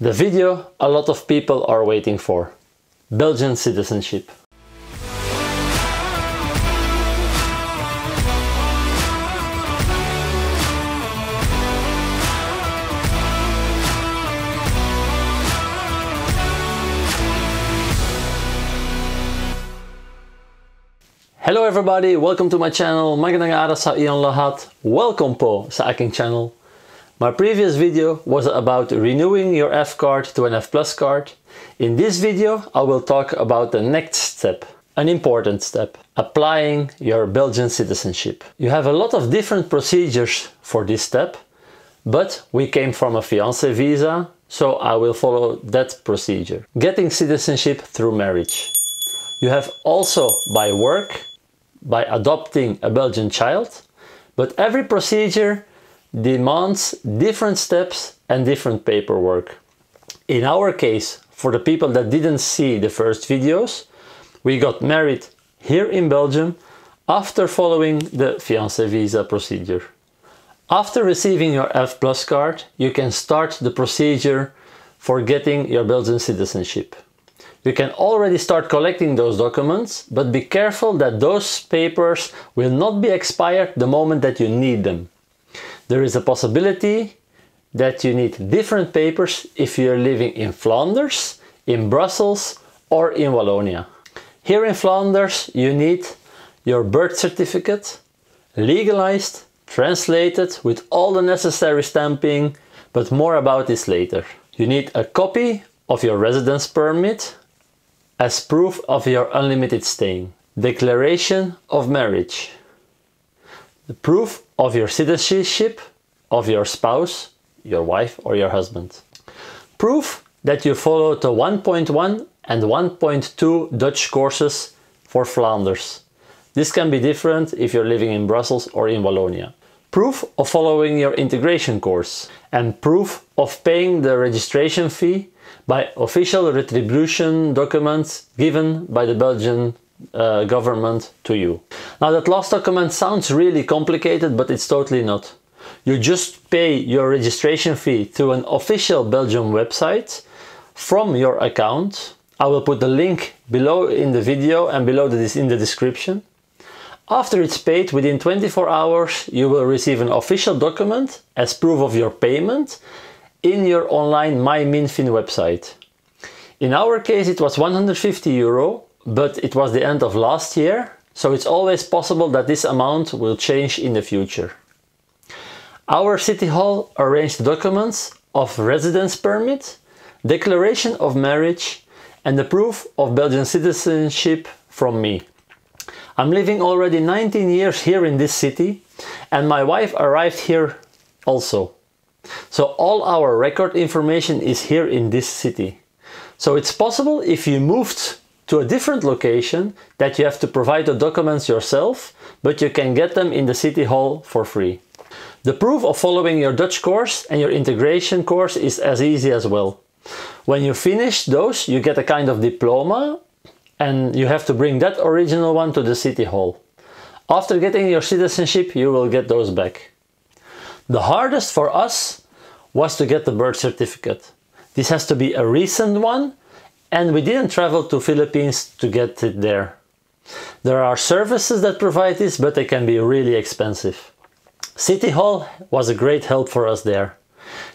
The video a lot of people are waiting for. Belgian citizenship. Hello everybody, welcome to my channel. Magandang araw sa iyong lahat. Welcome po sa aking channel. My previous video was about renewing your F card to an F Plus card. In this video, I will talk about the next step, an important step, applying your Belgian citizenship. You have a lot of different procedures for this step, but we came from a fiancé visa, so I will follow that procedure. Getting citizenship through marriage. You have also by work, by adopting a Belgian child, but every procedure demands different steps and different paperwork. In our case, for the people that didn't see the first videos, we got married here in Belgium after following the fiancé visa procedure. After receiving your F Plus card, you can start the procedure for getting your Belgian citizenship. You can already start collecting those documents, but be careful that those papers will not be expired the moment that you need them. There is a possibility that you need different papers if you're living in Flanders, in Brussels or in Wallonia. Here in Flanders you need your birth certificate, legalized, translated with all the necessary stamping, but more about this later. You need a copy of your residence permit as proof of your unlimited staying. Declaration of marriage. The proof of your citizenship of your spouse, your wife or your husband. Proof that you followed the 1.1 and 1.2 Dutch courses for Flanders. This can be different if you're living in Brussels or in Wallonia. Proof of following your integration course. And proof of paying the registration fee by official retribution documents given by the Belgian government to you. Now that last document sounds really complicated, but it's totally not. You just pay your registration fee through an official Belgium website from your account. I will put the link below in the video and below this in the description. After it's paid, within 24 hours, you will receive an official document as proof of your payment in your online MyMinFin website. In our case it was 150 euro, but it was the end of last year, so it's always possible that this amount will change in the future. Our city hall arranged documents of residence permit, declaration of marriage and the proof of Belgian citizenship from me. I'm living already 19 years here in this city and my wife arrived here also. So all our record information is here in this city. So it's possible if you moved to a different location that you have to provide the documents yourself, but you can get them in the city hall for free. The proof of following your Dutch course and your integration course is as easy as well. When you finish those, you get a kind of diploma and you have to bring that original one to the city hall. After getting your citizenship, you will get those back. The hardest for us was to get the birth certificate. This has to be a recent one and we didn't travel to Philippines to get it there. There are services that provide this, but they can be really expensive. City Hall was a great help for us there.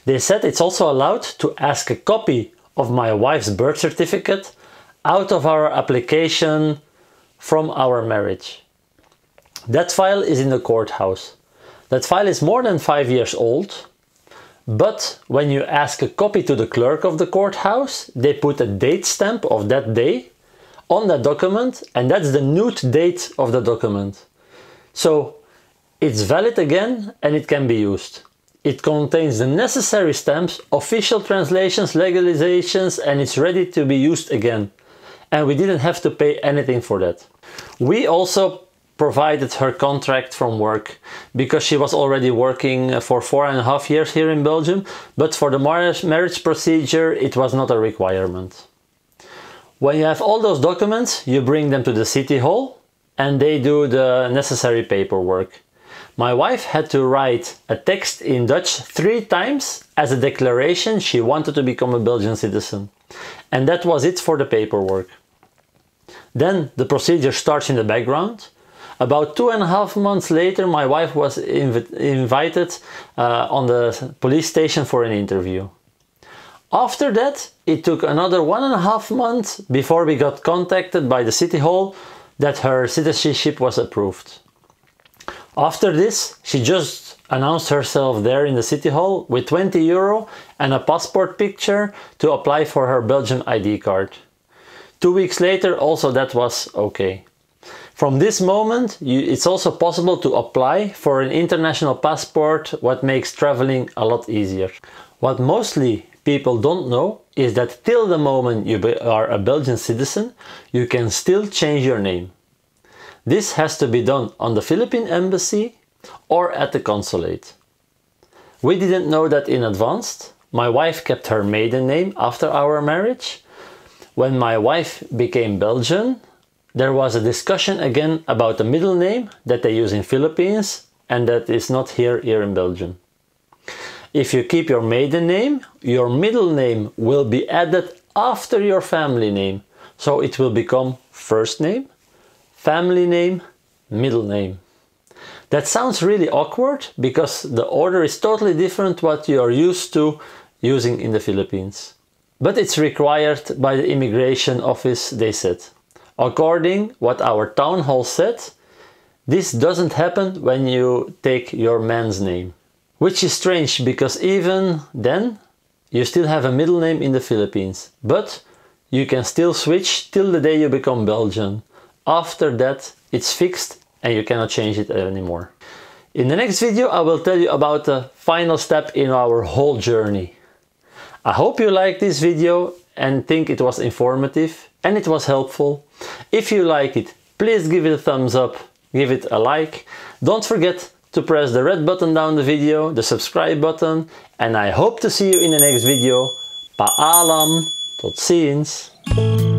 They said it's also allowed to ask a copy of my wife's birth certificate out of our application from our marriage. That file is in the courthouse. That file is more than 5 years old, but when you ask a copy to the clerk of the courthouse, they put a date stamp of that day on that document and that's the nude date of the document. So it's valid again and it can be used. It contains the necessary stamps, official translations, legalizations, and it's ready to be used again. And we didn't have to pay anything for that. We also provided her contract from work because she was already working for 4.5 years here in Belgium, but for the marriage procedure it was not a requirement. When you have all those documents, you bring them to the city hall and they do the necessary paperwork. My wife had to write a text in Dutch 3 times as a declaration she wanted to become a Belgian citizen. And that was it for the paperwork. Then the procedure starts in the background. About 2.5 months later, my wife was invited on the police station for an interview. After that, it took another 1.5 months before we got contacted by the city hall that her citizenship was approved. After this, she just announced herself there in the city hall with 20 euro and a passport picture to apply for her Belgian ID card. 2 weeks later, also that was okay. From this moment, it's also possible to apply for an international passport, what makes traveling a lot easier. What mostly people don't know is that till the moment you are a Belgian citizen, you can still change your name. This has to be done on the Philippine embassy or at the consulate. We didn't know that in advance. My wife kept her maiden name after our marriage. When my wife became Belgian, there was a discussion again about the middle name that they use in Philippines and that is not here in Belgium. If you keep your maiden name, your middle name will be added after your family name. So it will become first name, family name, middle name. That sounds really awkward because the order is totally different what you are used to using in the Philippines. But it's required by the immigration office, they said. According what our town hall said, this doesn't happen when you take your man's name. Which is strange because even then you still have a middle name in the Philippines. But you can still switch till the day you become Belgian. After that it's fixed and you cannot change it anymore. In the next video I will tell you about the final step in our whole journey. I hope you liked this video and think it was informative and it was helpful. If you like it, please give it a thumbs up, give it a like. Don't forget to press the red button down the video, the subscribe button, and I hope to see you in the next video. Paalam, tot ziens!